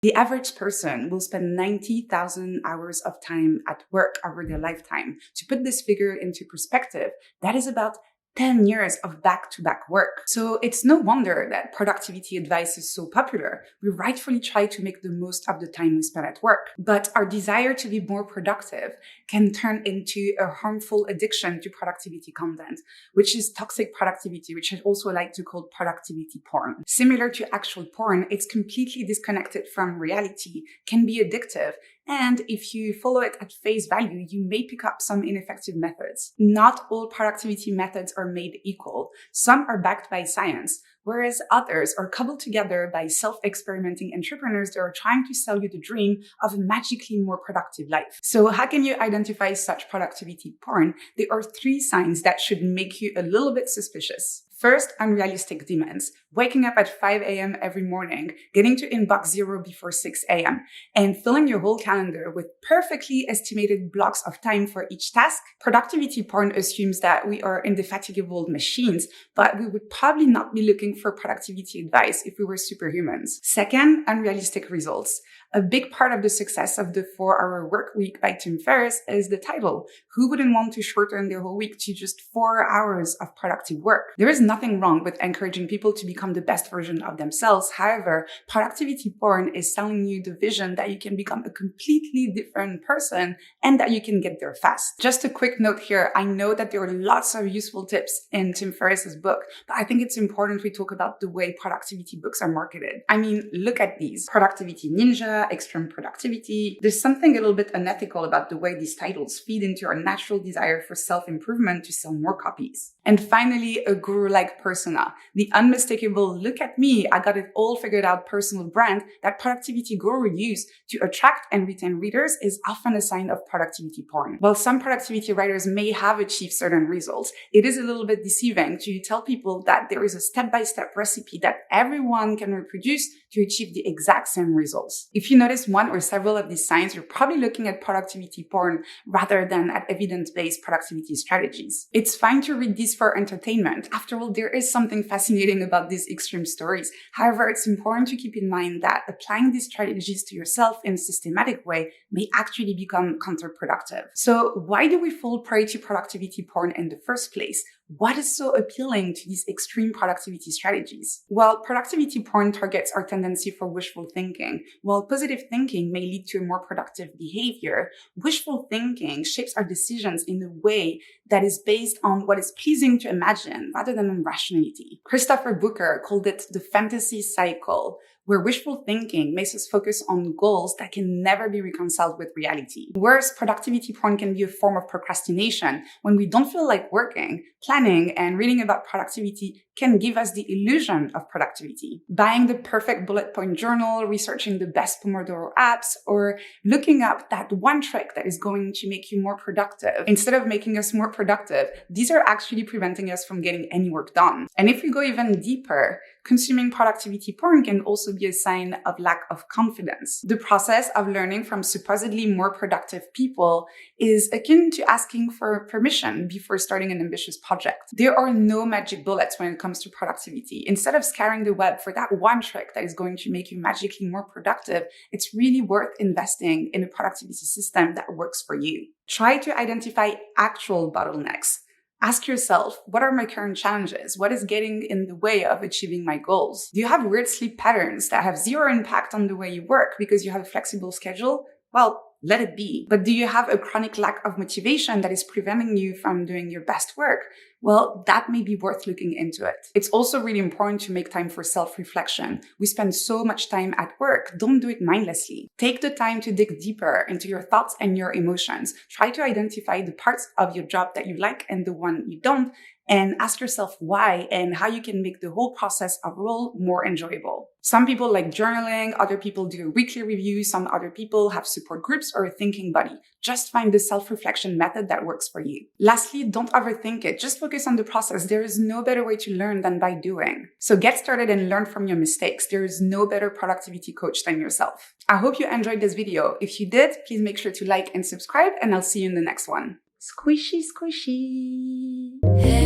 The average person will spend 90,000 hours of time at work over their lifetime. To put this figure into perspective, that is about 10 years of back-to-back work. So it's no wonder that productivity advice is so popular. We rightfully try to make the most of the time we spend at work. But our desire to be more productive can turn into a harmful addiction to productivity content, which is toxic productivity, which I also like to call productivity porn. Similar to actual porn, it's completely disconnected from reality, can be addictive, and if you follow it at face value, you may pick up some ineffective methods. Not all productivity methods are made equal. Some are backed by science, whereas others are cobbled together by self-experimenting entrepreneurs that are trying to sell you the dream of a magically more productive life. So how can you identify such productivity porn? There are 3 signs that should make you a little bit suspicious. First, unrealistic demands. Waking up at 5 a.m. every morning, getting to inbox 0 before 6 a.m., and filling your whole calendar with perfectly estimated blocks of time for each task. Productivity porn assumes that we are indefatigable machines, but we would probably not be looking for productivity advice if we were superhumans. Second, unrealistic results. A big part of the success of the 4-Hour Work Week by Tim Ferriss is the title. Who wouldn't want to shorten their whole week to just 4 hours of productive work? There is nothing wrong with encouraging people to become the best version of themselves. However, productivity porn is selling you the vision that you can become a completely different person and that you can get there fast. Just a quick note here. I know that there are lots of useful tips in Tim Ferriss's book, but I think it's important we talk about the way productivity books are marketed. I mean, look at these. Productivity Ninja, Extreme Productivity. There's something a little bit unethical about the way these titles feed into our natural desire for self-improvement to sell more copies. And finally, a guru-like persona. The unmistakable, look at me, I got it all figured out personal brand that productivity guru use to attract and retain readers is often a sign of productivity porn. While some productivity writers may have achieved certain results, it is a little bit deceiving to tell people that there is a step-by-step recipe that everyone can reproduce to achieve the exact same results. If you notice one or several of these signs, you're probably looking at productivity porn rather than at evidence-based productivity strategies. It's fine to read these for entertainment. After all, there is something fascinating about these extreme stories. However, it's important to keep in mind that applying these strategies to yourself in a systematic way may actually become counterproductive. So why do we fall prey to productivity porn in the first place? What is so appealing to these extreme productivity strategies? Well, productivity porn targets our tendency for wishful thinking. While positive thinking may lead to a more productive behavior, wishful thinking shapes our decisions in a way that is based on what is pleasing to imagine rather than on rationality. Christopher Booker called it the fantasy cycle, where wishful thinking makes us focus on goals that can never be reconciled with reality. Worse, productivity porn can be a form of procrastination. When we don't feel like working, planning and reading about productivity can give us the illusion of productivity. Buying the perfect bullet point journal, researching the best Pomodoro apps, or looking up that one trick that is going to make you more productive. Instead of making us more productive, these are actually preventing us from getting any work done. And if we go even deeper, consuming productivity porn can also be a sign of lack of confidence. The process of learning from supposedly more productive people is akin to asking for permission before starting an ambitious project. There are no magic bullets when it comes to productivity. Instead of scouring the web for that one trick that is going to make you magically more productive, it's really worth investing in a productivity system that works for you. Try to identify actual bottlenecks. Ask yourself, what are my current challenges? What is getting in the way of achieving my goals? Do you have weird sleep patterns that have zero impact on the way you work because you have a flexible schedule? Well, let it be. But do you have a chronic lack of motivation that is preventing you from doing your best work? Well, that may be worth looking into it. It's also really important to make time for self-reflection. We spend so much time at work. Don't do it mindlessly. Take the time to dig deeper into your thoughts and your emotions. Try to identify the parts of your job that you like and the one you don't, and ask yourself why and how you can make the whole process overall more enjoyable. Some people like journaling, other people do a weekly review, some other people have support groups or a thinking buddy. Just find the self-reflection method that works for you. Lastly, don't overthink it. Just focus on the process. There is no better way to learn than by doing. So get started and learn from your mistakes. There is no better productivity coach than yourself. I hope you enjoyed this video. If you did, please make sure to like and subscribe, and I'll see you in the next one. Squishy, squishy.